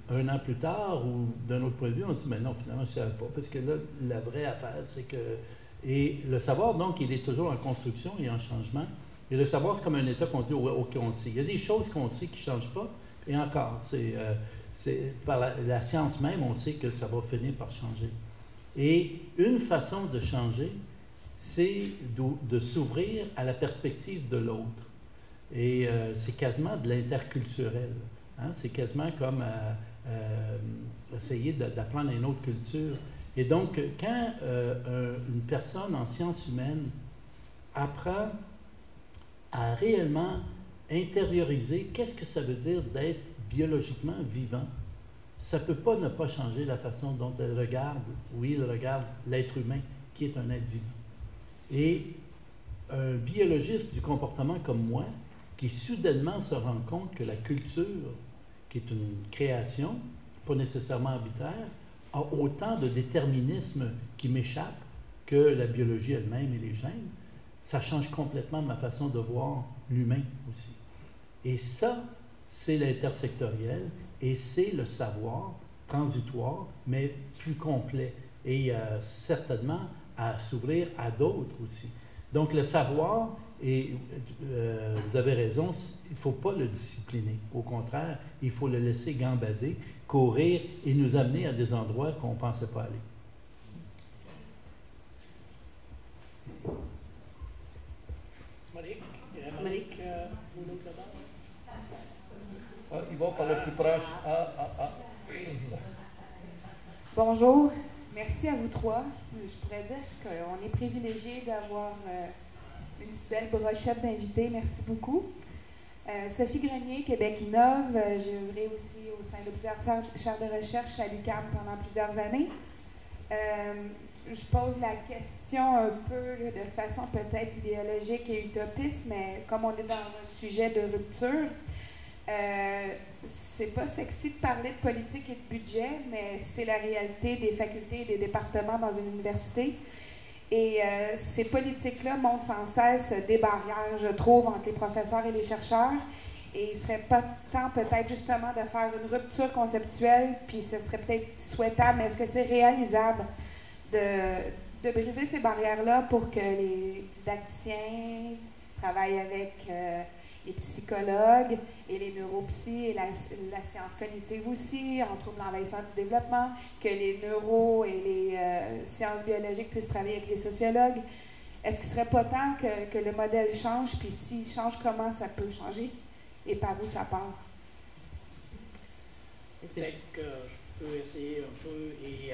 un an plus tard ou d'un autre point de vue, on se dit, mais non, finalement, je ne savais pas. Parce que là, la vraie affaire, c'est que... Et le savoir, donc, il est toujours en construction et en changement. Et le savoir, c'est comme un état qu'on dit, OK, on sait. Il y a des choses qu'on sait qui ne changent pas. Et encore, par la science même, on sait que ça va finir par changer. Et une façon de changer, c'est de s'ouvrir à la perspective de l'autre. Et c'est quasiment de l'interculturel. Hein? C'est quasiment comme essayer d'apprendre une autre culture. Et donc, quand une personne en sciences humaines apprend à réellement intérioriser qu'est-ce que ça veut dire d'être biologiquement vivant, ça ne peut pas ne pas changer la façon dont elle regarde, ou il regarde l'être humain, qui est un être vivant. Et un biologiste du comportement comme moi, qui soudainement se rend compte que la culture, qui est une création, pas nécessairement arbitraire, a autant de déterminisme qui m'échappe que la biologie elle-même et les gènes, ça change complètement ma façon de voir l'humain aussi. Et ça, c'est l'intersectoriel et c'est le savoir transitoire, mais plus complet. Et certainement à s'ouvrir à d'autres aussi. Donc le savoir, et vous avez raison, il ne faut pas le discipliner. Au contraire, il faut le laisser gambader, courir et nous amener à des endroits qu'on ne pensait pas aller. Monique, Ils vont par le plus proche. Bonjour, merci à vous trois. Je pourrais dire qu'on est privilégiés d'avoir une si belle brochette d'invités. Merci beaucoup. Sophie Grenier, Québec Innove. J'ai œuvré aussi au sein de plusieurs chaires de recherche à l'UQAM pendant plusieurs années. Je pose la question un peu de façon peut-être idéologique et utopiste, mais comme on est dans un sujet de rupture, c'est pas sexy de parler de politique et de budget, mais c'est la réalité des facultés et des départements dans une université. Et ces politiques-là montrent sans cesse des barrières, je trouve, entre les professeurs et les chercheurs. Et il ne serait pas temps peut-être justement de faire une rupture conceptuelle, puis ce serait peut-être souhaitable, mais est-ce que c'est réalisable de briser ces barrières-là pour que les didacticiens travaillent avec les psychologues et les neuropsys et la science cognitive aussi, en troubles envahissants du développement, que les neuros et les sciences biologiques puissent travailler avec les sociologues. Est-ce qu'il ne serait pas temps que le modèle change, puis s'il change, comment ça peut changer et par où ça part? Peut-être que je peux essayer un peu et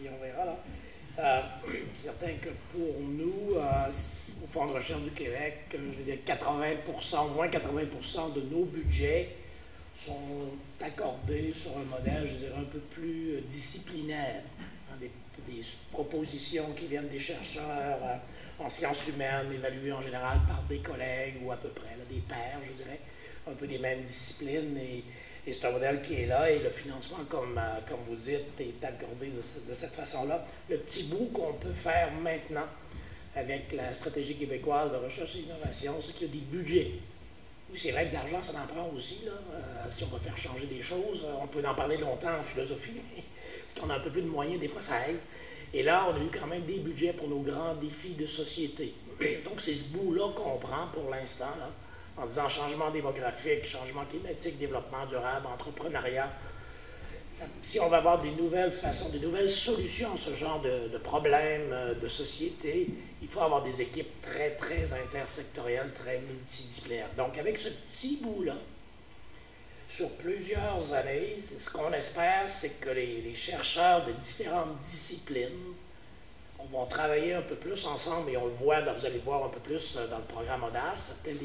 on verra là. C'est certain que pour nous, au Fonds de recherche du Québec, je veux dire 80%, au moins 80% de nos budgets sont accordés sur un modèle, je dirais, un peu plus disciplinaire. Hein, des propositions qui viennent des chercheurs en sciences humaines, évaluées en général par des collègues ou à peu près, là, des pairs, je dirais, un peu des mêmes disciplines. Et c'est un modèle qui est là et le financement, comme vous dites, est accordé de cette façon-là. Le petit bout qu'on peut faire maintenant avec la stratégie québécoise de recherche et d'innovation, c'est qu'il y a des budgets. Oui, c'est vrai que de l'argent, ça en prend aussi. Là. Si on veut faire changer des choses, on peut en parler longtemps en philosophie, mais si on a un peu plus de moyens, des fois ça aide. Et là, on a eu quand même des budgets pour nos grands défis de société. Donc c'est ce bout-là qu'on prend pour l'instant, là, en disant changement démographique, changement climatique, développement durable, entrepreneuriat. Si on va avoir des nouvelles façons, des nouvelles solutions à ce genre de problèmes de société, il faut avoir des équipes très, très intersectorielles, très multidisciplinaires. Donc, avec ce petit bout-là, sur plusieurs années, ce qu'on espère, c'est que les chercheurs de différentes disciplines vont travailler un peu plus ensemble, et on le voit, vous allez voir un peu plus dans le programme Audace, ça s'appelle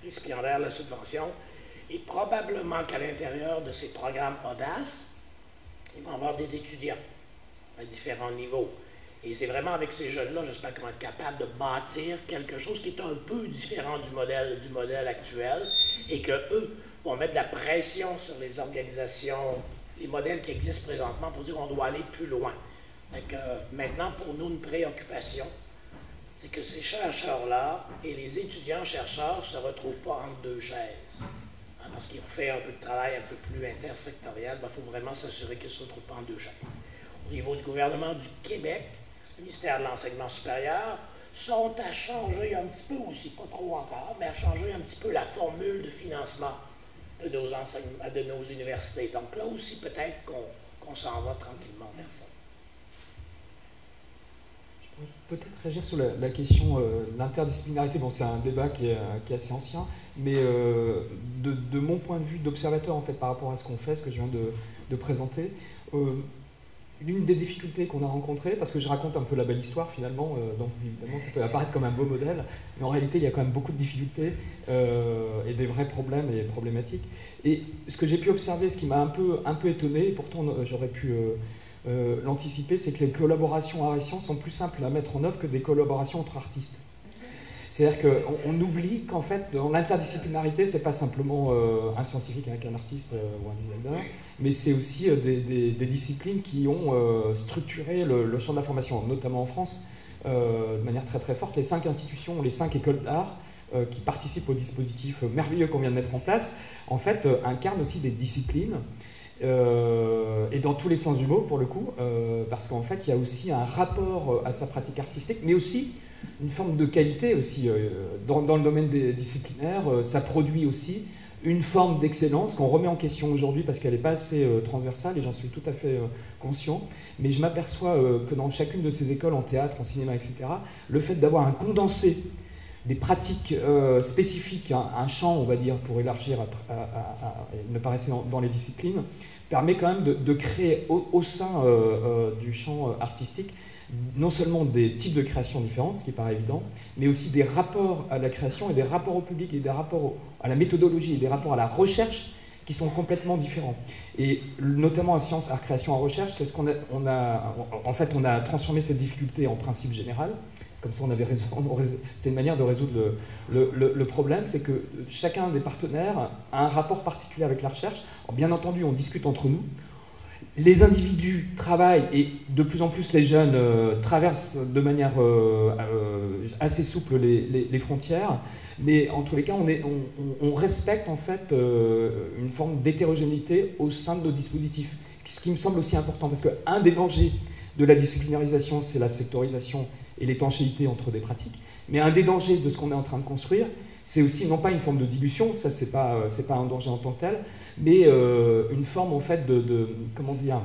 récipiendaires de la subvention. Et probablement qu'à l'intérieur de ces programmes Audace, il va y avoir des étudiants à différents niveaux. Et c'est vraiment avec ces jeunes-là, j'espère qu'on va être capable de bâtir quelque chose qui est un peu différent du modèle actuel et qu'eux vont mettre de la pression sur les organisations, les modèles qui existent présentement pour dire qu'on doit aller plus loin. Donc, maintenant, pour nous, une préoccupation, c'est que ces chercheurs-là et les étudiants-chercheurs ne se retrouvent pas entre deux chaises. Hein, parce qu'ils ont fait un peu de travail un peu plus intersectoriel, il faut vraiment s'assurer qu'ils ne se retrouvent pas entre deux chaises. Au niveau du gouvernement du Québec, le ministère de l'Enseignement supérieur sont à changer un petit peu aussi, pas trop encore, mais à changer un petit peu la formule de financement de nos universités. Donc là aussi, peut-être qu'on s'en va tranquillement vers ça. Je pourrais peut-être réagir sur la question de l'interdisciplinarité. Bon, c'est un débat qui est assez ancien, mais de mon point de vue d'observateur, en fait, par rapport à ce qu'on fait, ce que je viens de présenter, l'une des difficultés qu'on a rencontrées, parce que je raconte un peu la belle histoire finalement, donc évidemment ça peut apparaître comme un beau modèle, mais en réalité il y a quand même beaucoup de difficultés et des vrais problèmes et problématiques. Et ce que j'ai pu observer, ce qui m'a un peu étonné, et pourtant j'aurais pu l'anticiper, c'est que les collaborations art-sciences sont plus simples à mettre en œuvre que des collaborations entre artistes. C'est-à-dire qu'on oublie qu'en fait, dans l'interdisciplinarité, c'est pas simplement un scientifique avec un artiste ou un designer, mais c'est aussi des disciplines qui ont structuré le champ de la formation, notamment en France, de manière très très forte. Les 5 institutions, les 5 écoles d'art qui participent au dispositif merveilleux qu'on vient de mettre en place, en fait, incarnent aussi des disciplines, et dans tous les sens du mot, pour le coup, parce qu'en fait, il y a aussi un rapport à sa pratique artistique, mais aussi une forme de qualité aussi. Dans le domaine des disciplinaires, ça produit aussi une forme d'excellence qu'on remet en question aujourd'hui parce qu'elle n'est pas assez transversale, et j'en suis tout à fait conscient. Mais je m'aperçois que dans chacune de ces écoles, en théâtre, en cinéma, etc., le fait d'avoir un condensé des pratiques spécifiques, un champ, on va dire, pour élargir, ne pas rester dans les disciplines, permet quand même de créer au sein du champ artistique non seulement des types de création différentes, ce qui paraît évident, mais aussi des rapports à la création et des rapports au public et des rapports à la méthodologie et des rapports à la recherche qui sont complètement différents. Et notamment en sciences, art, création, en recherche, c'est ce qu'on a, en fait, on a transformé cette difficulté en principe général. Comme ça, c'est une manière de résoudre le problème, c'est que chacun des partenaires a un rapport particulier avec la recherche. Alors, bien entendu, on discute entre nous. Les individus travaillent et de plus en plus les jeunes traversent de manière assez souple les frontières, mais en tous les cas on respecte en fait une forme d'hétérogénéité au sein de nos dispositifs, ce qui me semble aussi important parce qu'un des dangers de la disciplinarisation c'est la sectorisation et l'étanchéité entre des pratiques, mais un des dangers de ce qu'on est en train de construire c'est aussi non pas une forme de dilution, ça c'est pas un danger en tant que tel, mais une forme en fait comment dire,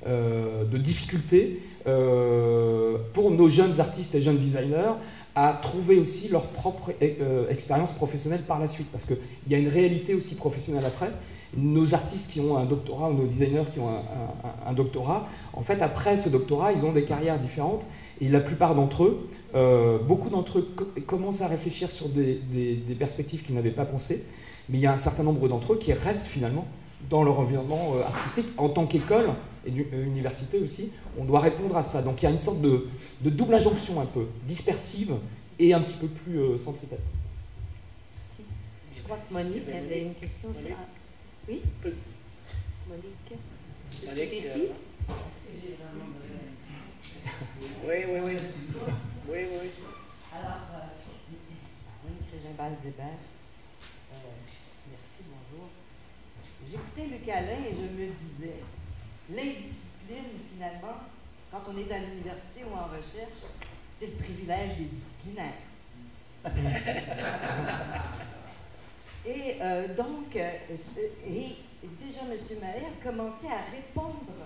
de difficulté pour nos jeunes artistes et jeunes designers à trouver aussi leur propre expérience professionnelle par la suite, parce qu'il y a une réalité aussi professionnelle après. Nos artistes qui ont un doctorat ou nos designers qui ont un doctorat, en fait après ce doctorat ils ont des carrières différentes et la plupart d'entre eux, beaucoup d'entre eux commencent à réfléchir sur des perspectives qu'ils n'avaient pas pensées, mais il y a un certain nombre d'entre eux qui restent finalement dans leur environnement artistique. En tant qu'école et université aussi, on doit répondre à ça. Donc il y a une sorte de double injonction un peu dispersive et un petit peu plus centripète. Merci. Je crois que Monique avait une question. Monique. Oui, Monique. Monique, Ici. Oui. Alors, Monique Régin-Baldébert, merci, bonjour. J'écoutais Luc Alain et je me disais, l'indiscipline, finalement, quand on est à l'université ou en recherche, c'est le privilège des disciplinaires. Et donc, déjà M. Mahé a commencé à répondre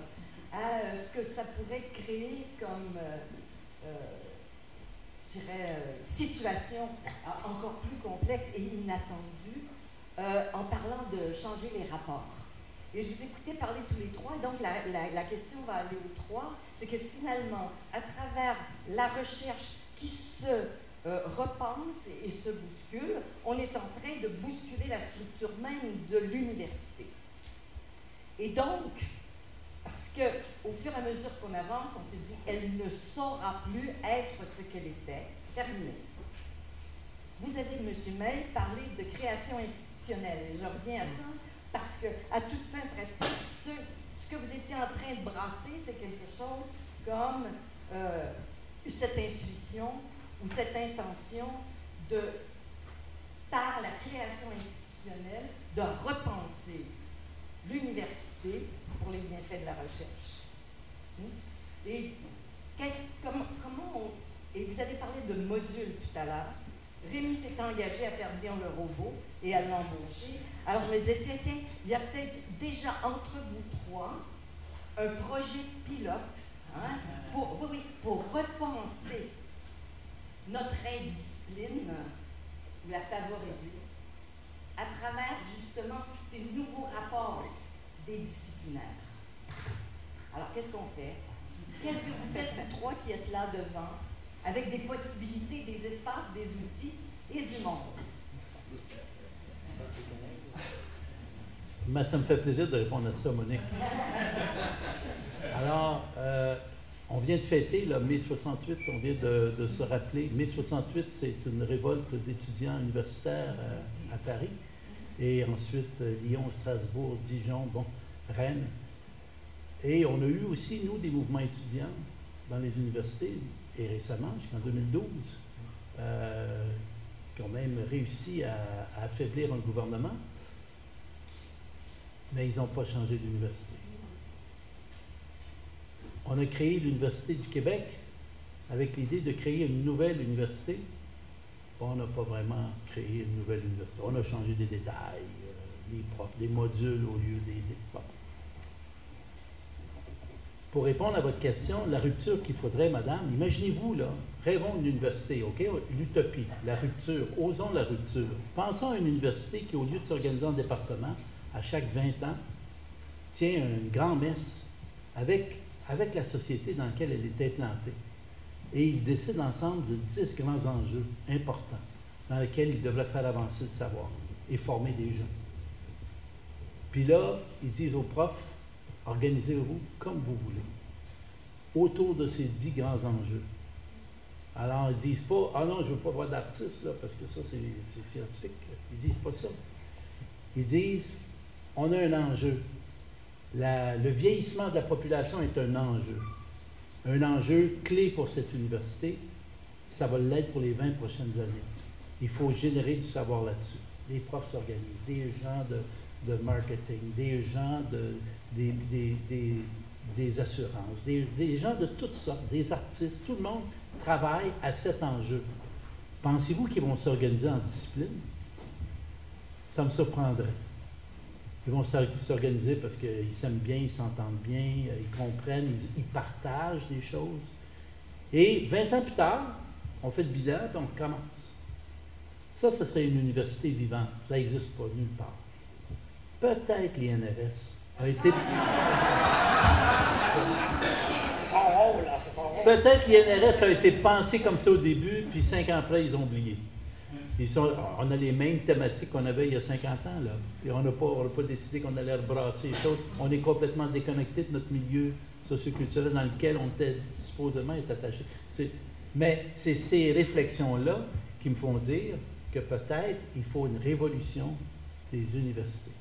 à ce que ça pourrait créer comme situation encore plus complexe et inattendue en parlant de changer les rapports. Et je vous écoutais parler tous les trois, donc la question va aller aux trois, c'est que finalement, à travers la recherche qui se repense et se bouscule. On est en train de bousculer la structure même de l'université. Et donc, parce qu'au fur et à mesure qu'on avance, on se dit qu'elle ne saura plus être ce qu'elle était. Terminé. Vous avez, M. May, parlé de création institutionnelle. Et je reviens à ça parce qu'à toute fin pratique, ce que vous étiez en train de brasser, c'est quelque chose comme cette intuition ou cette intention de, par la création institutionnelle, de repenser l'université pour les bienfaits de la recherche. Et et vous avez parlé de modules tout à l'heure. Rémi s'est engagé à faire venir le robot et à l'embaucher. Alors je me disais, tiens, il y a peut-être déjà entre vous trois un projet pilote pour repenser notre indiscipline ou la favoriser à travers justement ces nouveaux rapports des disciplinaires. Alors qu'est-ce qu'on fait? Qu'est-ce que vous faites, vous trois qui êtes là devant, avec des possibilités, des espaces, des outils et du monde? Mais ça me fait plaisir de répondre à ça, Monique. Alors, on vient de fêter, là, mai 68, on vient de se rappeler. Mai 68, c'est une révolte d'étudiants universitaires à Paris. Et ensuite, Lyon, Strasbourg, Dijon, Rennes. Et on a eu aussi, nous, des mouvements étudiants dans les universités, et récemment, jusqu'en 2012, qui ont même réussi à affaiblir un gouvernement, mais ils n'ont pas changé d'université. On a créé l'Université du Québec avec l'idée de créer une nouvelle université. On n'a pas vraiment créé une nouvelle université. On a changé des détails, les profs, des modules au lieu des... Bon. Pour répondre à votre question, la rupture qu'il faudrait, madame, imaginez-vous, là, rêvons d'une université, OK? L'utopie, la rupture, osons la rupture. Pensons à une université qui, au lieu de s'organiser en département, à chaque 20 ans, tient une grand-messe avec la société dans laquelle elle est implantée. Et ils décident ensemble de 10 grands enjeux importants dans lesquels ils devraient faire avancer le savoir et former des gens. Puis là, ils disent aux profs, organisez-vous comme vous voulez, autour de ces 10 grands enjeux. Alors, ils ne disent pas, ah non, je ne veux pas voir d'artistes, là, parce que ça, c'est scientifique. Ils ne disent pas ça. Ils disent, on a un enjeu. Le vieillissement de la population est un enjeu. Un enjeu clé pour cette université. Ça va l'être pour les 20 prochaines années. Il faut générer du savoir là-dessus. Les profs s'organisent, des gens de marketing, des gens des assurances, des gens de toutes sortes, des artistes. Tout le monde travaille à cet enjeu. Pensez-vous qu'ils vont s'organiser en discipline? Ça me surprendrait. Ils vont s'organiser parce qu'ils s'aiment bien, ils s'entendent bien, ils comprennent, ils partagent des choses. Et 20 ans plus tard, on fait le bilan et on recommence. Ça serait une université vivante. Ça n'existe pas nulle part. Peut-être l'INRS a été... C'est son rôle, là, c'est son rôle. Peut-être l'INRS a été pensé comme ça au début, puis 5 ans après, ils ont oublié. On a les mêmes thématiques qu'on avait il y a 50 ans, là. Et on n'a pas décidé qu'on allait rebrasser les choses. On est complètement déconnecté de notre milieu socioculturel dans lequel on était supposément attaché. Mais c'est ces réflexions-là qui me font dire que peut-être il faut une révolution des universités.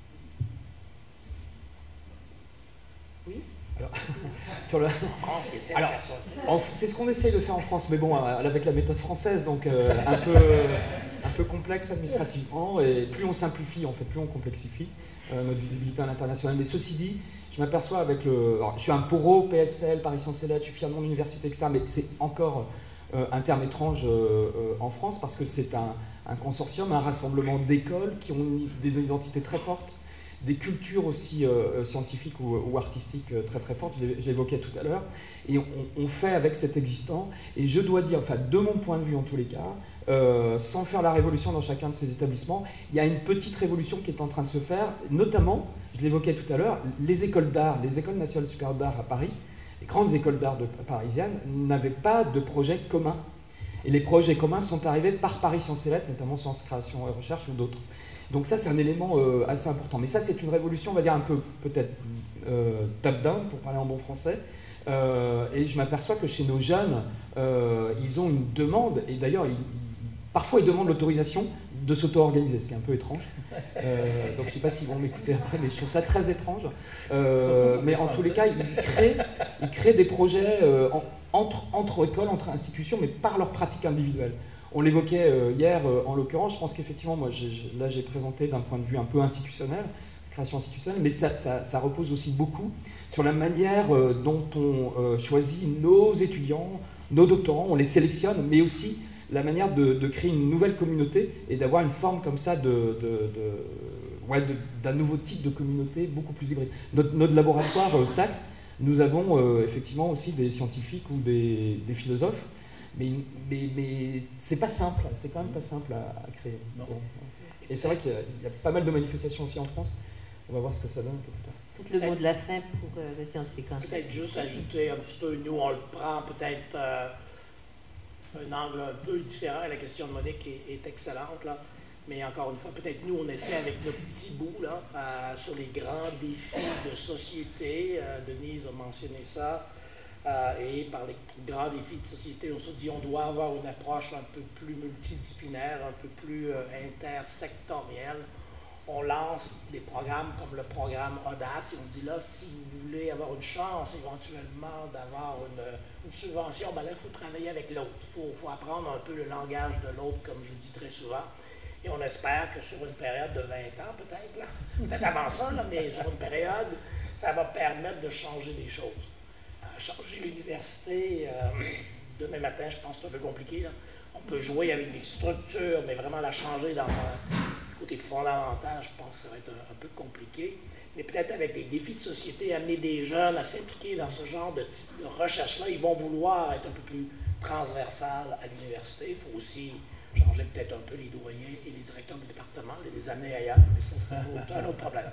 Oui? Alors, c'est ce qu'on essaye de faire en France, mais bon, avec la méthode française, donc un peu complexe administrativement, et plus on simplifie, en fait, plus on complexifie notre visibilité à l'international. Mais ceci dit, je m'aperçois avec alors, je suis un poro, PSL, Paris Sciences et Lettres, je suis fier de mon université, etc., mais c'est encore un terme étrange en France, parce que c'est un consortium, un rassemblement d'écoles qui ont des identités très fortes, des cultures aussi scientifiques ou artistiques très très fortes, j'évoquais tout à l'heure, et on fait avec cet existant, et je dois dire, enfin de mon point de vue en tous les cas, sans faire la révolution dans chacun de ces établissements, il y a une petite révolution qui est en train de se faire, notamment, je l'évoquais tout à l'heure, les écoles d'art, les écoles nationales supérieures d'art à Paris, les grandes écoles d'art parisiennes n'avaient pas de projet commun. Et les projets communs sont arrivés par Paris Sciences et Lettres, notamment Sciences, Création et Recherche ou d'autres. Donc ça, c'est un élément assez important. Mais ça, c'est une révolution, on va dire, un peu peut-être top-down, pour parler en bon français. Et je m'aperçois que chez nos jeunes, ils ont une demande, et d'ailleurs, parfois ils demandent l'autorisation de s'auto-organiser, ce qui est un peu étrange. Donc je ne sais pas s'ils vont m'écouter après, mais je trouve ça très étrange. Mais en tous les cas, ils créent des projets entre écoles, entre institutions, mais par leur pratique individuelle. On l'évoquait hier, en l'occurrence, je pense qu'effectivement, moi, là j'ai présenté d'un point de vue un peu institutionnel, création institutionnelle, mais ça repose aussi beaucoup sur la manière dont on choisit nos étudiants, nos doctorants, on les sélectionne, mais aussi la manière de créer une nouvelle communauté et d'avoir une forme comme ça d'un nouveau type de communauté beaucoup plus hybride. Notre laboratoire SAC, nous avons effectivement aussi des scientifiques ou des philosophes, mais c'est pas simple, c'est quand même pas simple à créer. Non. Et c'est vrai qu'il y a pas mal de manifestations aussi en France. On va voir ce que ça donne un peu plus tard. Peut-être le mot de la fin pour le scientifique en chef. Peut-être juste ajouter un petit peu, nous on le prend peut-être un angle un peu différent. La question de Monique est excellente, là. Mais encore une fois, peut-être nous on essaie avec nos petits bouts là, sur les grands défis de société. Denise a mentionné ça. Et par les grands défis de société, on se dit on doit avoir une approche un peu plus multidisciplinaire, un peu plus intersectorielle. On lance des programmes comme le programme Audace et on dit là, si vous voulez avoir une chance éventuellement d'avoir une subvention, ben là, il faut travailler avec l'autre. Il faut apprendre un peu le langage de l'autre, comme je dis très souvent. Et on espère que sur une période de 20 ans, peut-être avant ça, là, mais sur une période, ça va permettre de changer des choses. Changer l'université, demain matin, je pense que c'est un peu compliqué. Là. On peut jouer avec des structures, mais vraiment la changer dans un côté fondamental, je pense que ça va être un peu compliqué. Mais peut-être avec des défis de société, amener des jeunes à s'impliquer dans ce genre de recherche-là, ils vont vouloir être un peu plus transversal à l'université. Il faut aussi changer peut-être un peu les doyens et les directeurs du département, les amener ailleurs, mais ça c'est un autre problème.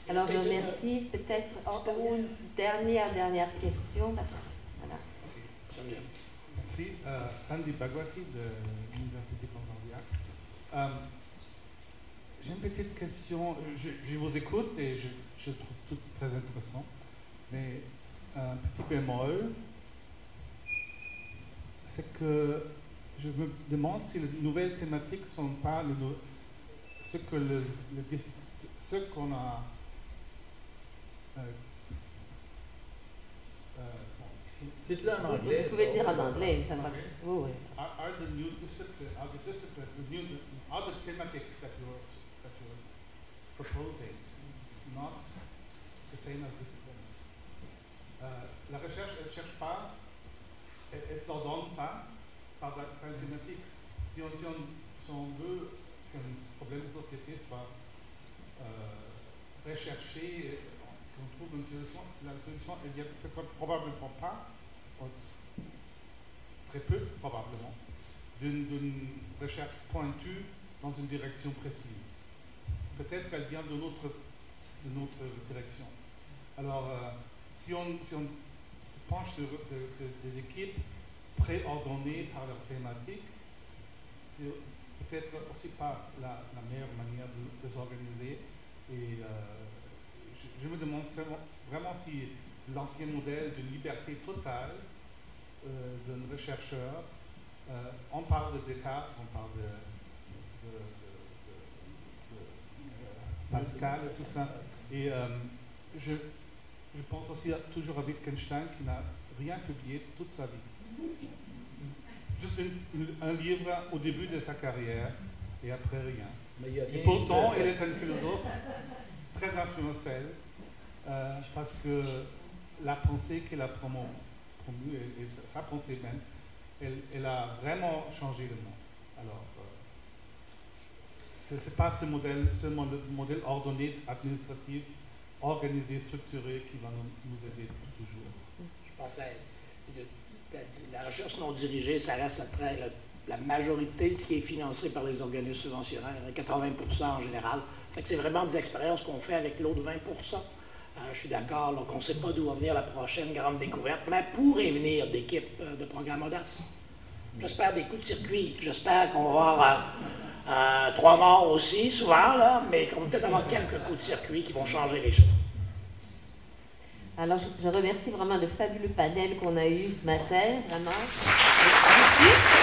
Alors, je remercie. Peut-être une dernière question. Parce que, voilà. Merci. Sandy Bagwati de l'Université Concordia. J'ai une petite question. Je vous écoute et je trouve tout très intéressant. Mais un petit bémol, c'est que je me demande si les nouvelles thématiques ne sont pas ce qu'on a. Dites-le en anglais. Vous pouvez dire en anglais, ça va. Oui, oui. Are the new discipline, are the thematics that you're proposing not the same as disciplines? La recherche, elle ne cherche pas, elle ne s'ordonne pas par la thématique. Si on veut qu'un problème de société soit recherché, qu'on trouve une solution, la solution, elle vient probablement pas, très peu probablement, d'une recherche pointue dans une direction précise. Peut-être qu'elle vient de notre direction. Alors, si on se penche sur des équipes préordonnées par leur thématique, c'est peut-être aussi pas la meilleure manière de s'organiser. Et je me demande vraiment si l'ancien modèle de liberté totale d'un chercheur, on parle de Descartes, on parle de Pascal et tout ça. Et je pense aussi toujours à Wittgenstein qui n'a rien publié toute sa vie. Juste un livre au début de sa carrière et après rien. Et pourtant, il est un philosophe très influentiel parce que la pensée qu'il a promue et sa pensée même, elle a vraiment changé le monde. Alors, ce n'est pas ce modèle ordonné, administratif, organisé, structuré qui va nous aider toujours. Je pense la recherche non dirigée, ça reste la majorité de ce qui est financé par les organismes subventionnaires, 80% en général. Fait que c'est vraiment des expériences qu'on fait avec l'autre 20%. Je suis d'accord, donc on ne sait pas d'où va venir la prochaine grande découverte, mais pourrait venir d'équipes de programme Audace. J'espère des coups de circuit. J'espère qu'on va avoir 3 morts aussi, souvent, là, mais qu'on va peut-être avoir quelques coups de circuit qui vont changer les choses. Alors, je remercie vraiment le fabuleux panel qu'on a eu ce matin, vraiment. Merci.